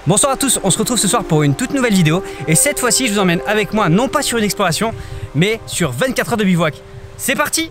Bonsoir à tous, on se retrouve ce soir pour une toute nouvelle vidéo et cette fois-ci je vous emmène avec moi non pas sur une exploration mais sur 24 heures de bivouac. C'est parti!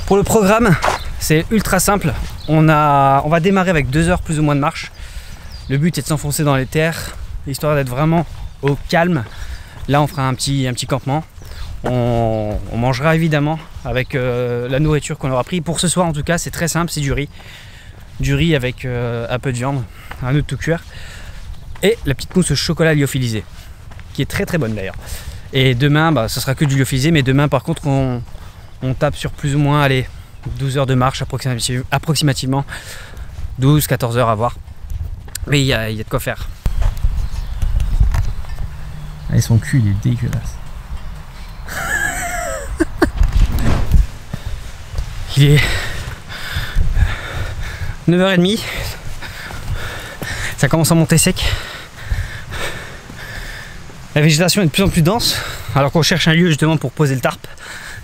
Pour le programme, c'est ultra simple. On va démarrer avec 2 heures plus ou moins de marche. Le but est de s'enfoncer dans les terres, histoire d'être vraiment au calme. Là, on fera un petit campement. On mangera évidemment avec la nourriture qu'on aura pris. Pour ce soir, en tout cas, c'est très simple, c'est du riz. Du riz avec un peu de viande, un œuf de tout cuir. Et la petite mousse au chocolat lyophilisé, qui est très très bonne d'ailleurs. Et demain, ce sera que du lyophilisé, mais demain, par contre, on tape sur plus ou moins, allez, 12 heures de marche approximativement, 12-14 heures à voir. Mais il y a de quoi faire. Allez, son cul il est dégueulasse. Il est 9h30. Ça commence à monter sec. La végétation est de plus en plus dense, alors qu'on cherche un lieu justement pour poser le tarp.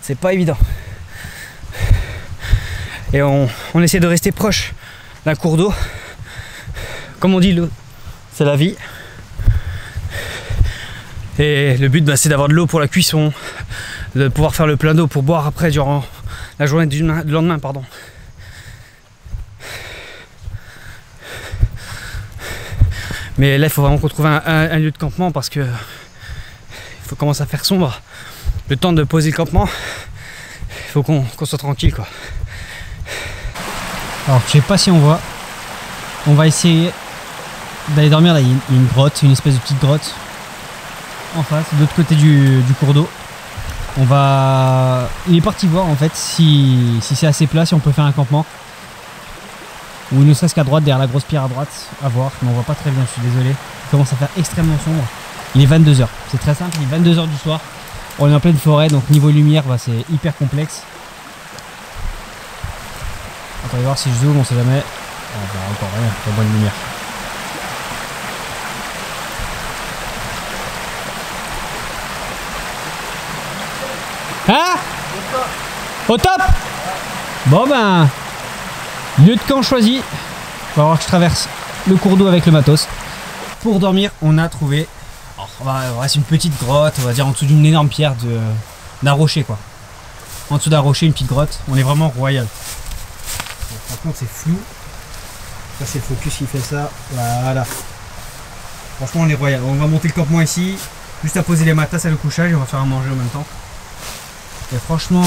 C'est pas évident. Et on essaie de rester proche d'un cours d'eau. Comme on dit, l'eau, c'est la vie. Et le but, c'est d'avoir de l'eau pour la cuisson, de pouvoir faire le plein d'eau pour boire après durant la journée du lendemain, pardon. Mais là, il faut vraiment qu'on trouve un lieu de campement parce que il faut commencer à faire sombre. Le temps de poser le campement, il faut qu'on soit tranquille, quoi. Alors je sais pas si on voit. On va essayer d'aller dormir là. Il y a une grotte, une espèce de petite grotte en face, de l'autre côté du cours d'eau. Il est parti voir en fait si c'est assez plat, si on peut faire un campement. Ou ne serait-ce qu'à droite, derrière la grosse pierre à droite, à voir, mais on voit pas très bien, je suis désolé. Il commence à faire extrêmement sombre. Il est 22h, c'est très simple, il est 22h du soir. On est en pleine forêt, donc niveau lumière, c'est hyper complexe. Attendez voir si je zoome, on sait jamais. Encore rien, pas bonne lumière. Hein? Au top? Bon lieu de camp choisi. On va voir que je traverse le cours d'eau avec le matos. Pour dormir, on a trouvé, c'est une petite grotte, on va dire en dessous d'une énorme pierre d'un rocher, quoi. En dessous d'un rocher, une petite grotte. On est vraiment royal. Par contre, c'est flou. Ça, c'est le focus qui fait ça. Voilà. Franchement, on est royal. On va monter le campement ici. Juste à poser les matasses à le couchage et on va faire à manger en même temps. Et franchement,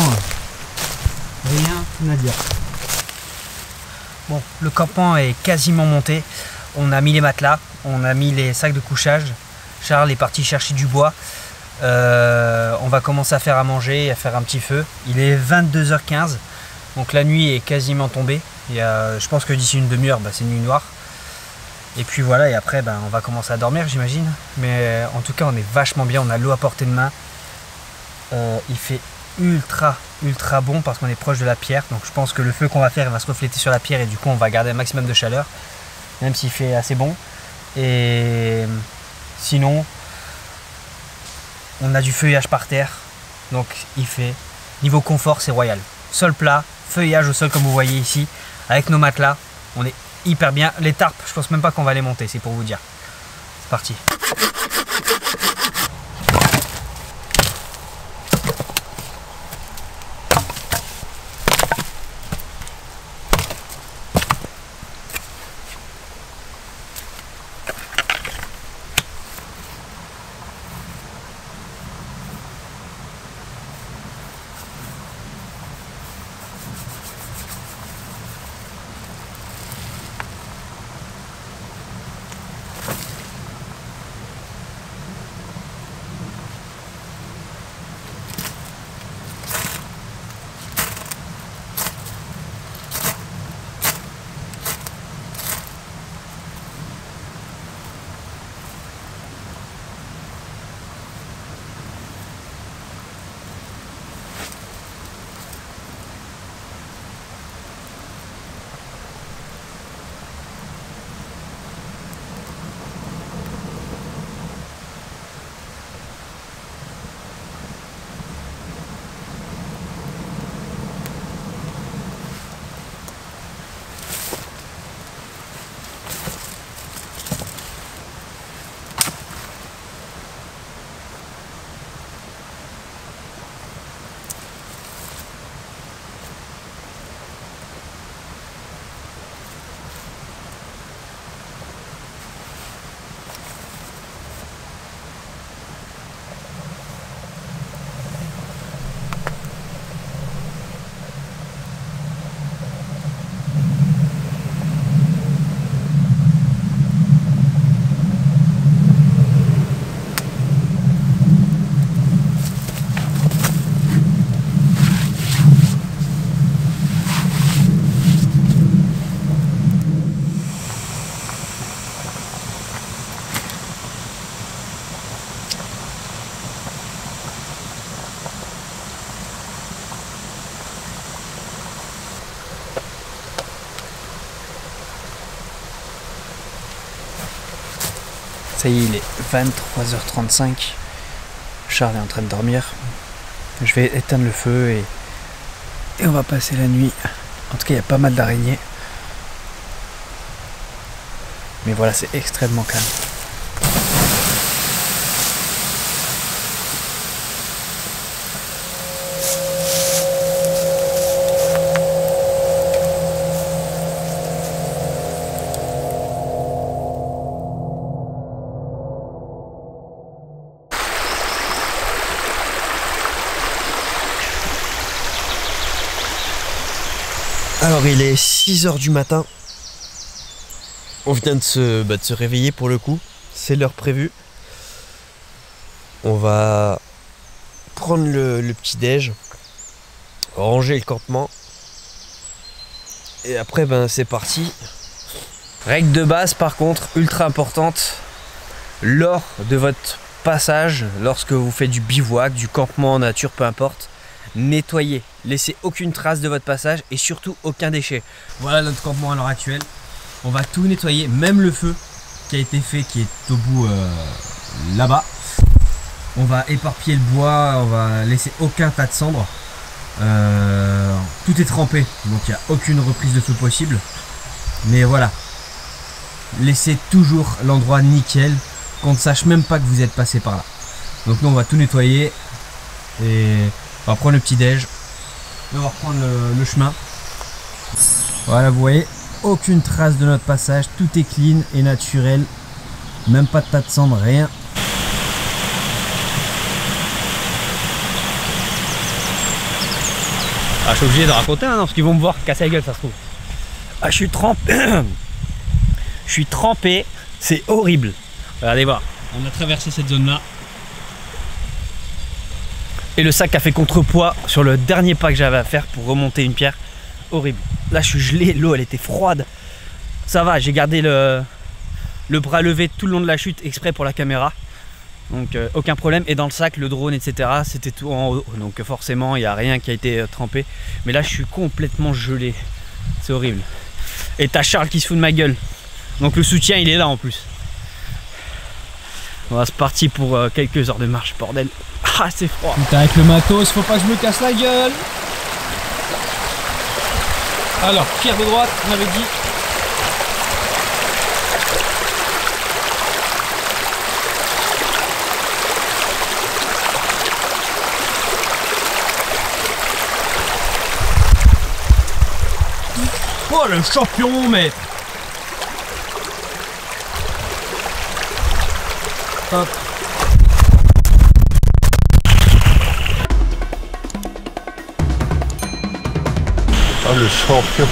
rien à dire. Bon, le campement est quasiment monté. On a mis les matelas, on a mis les sacs de couchage. Charles est parti chercher du bois. On va commencer à faire à manger, à faire un petit feu. Il est 22h15, donc la nuit est quasiment tombée. Et je pense que d'ici une demi-heure, c'est nuit noire. Et puis voilà, et après on va commencer à dormir, j'imagine. Mais en tout cas, on est vachement bien, on a l'eau à portée de main. Il fait ultra bon parce qu'on est proche de la pierre. Donc je pense que le feu qu'on va faire, il va se refléter sur la pierre et du coup on va garder un maximum de chaleur, même s'il fait assez bon. Et sinon, on a du feuillage par terre, donc il fait Niveau confort, c'est royal. Sol plat, feuillage au sol comme vous voyez ici, avec nos matelas, on est hyper bien. Les tarpes, je pense même pas qu'on va les monter, c'est pour vous dire. C'est parti. Ça y est, il est 23h35. Charles est en train de dormir. Je vais éteindre le feu et on va passer la nuit. En tout cas, il y a pas mal d'araignées. Mais voilà, c'est extrêmement calme. Alors il est 6 h du matin. On vient de se réveiller pour le coup. C'est l'heure prévue. On va prendre le petit déj, ranger le campement. Et après c'est parti. Règle de base par contre, ultra importante. Lors de votre passage, lorsque vous faites du bivouac, du campement en nature, peu importe, nettoyez, laissez aucune trace de votre passage et surtout aucun déchet. Voilà notre campement à l'heure actuelle. On va tout nettoyer, même le feu qui a été fait, qui est au bout là-bas. On va éparpiller le bois, on va laisser aucun tas de cendres. Tout est trempé, donc il n'y a aucune reprise de feu possible. Mais voilà, laissez toujours l'endroit nickel, qu'on ne sache même pas que vous êtes passé par là. Donc nous on va tout nettoyer et on va prendre le petit déj. On va reprendre le chemin. Voilà, vous voyez, aucune trace de notre passage, tout est clean et naturel, même pas de tas de cendres, rien. Ah, je suis obligé de raconter, hein, parce qu'ils vont me voir casser la gueule, ça se trouve. Ah, je suis trempé. Je suis trempé, c'est horrible. Regardez voir. On a traversé cette zone là. Et le sac a fait contrepoids sur le dernier pas que j'avais à faire pour remonter une pierre. Horrible. Là je suis gelé, l'eau elle était froide. Ça va, j'ai gardé le bras levé tout le long de la chute exprès pour la caméra. Donc aucun problème. Et dans le sac, le drone, etc. c'était tout en haut. Donc forcément il n'y a rien qui a été trempé. Mais là je suis complètement gelé. C'est horrible. Et t'as Charles qui se fout de ma gueule. Donc le soutien il est là en plus. On va se partir pour quelques heures de marche, bordel. Ah, c'est froid. Putain, avec le matos, faut pas que je me casse la gueule. Alors, pierre de droite, on avait dit. Oh, le champion, mais... Hop. Oh, le champion.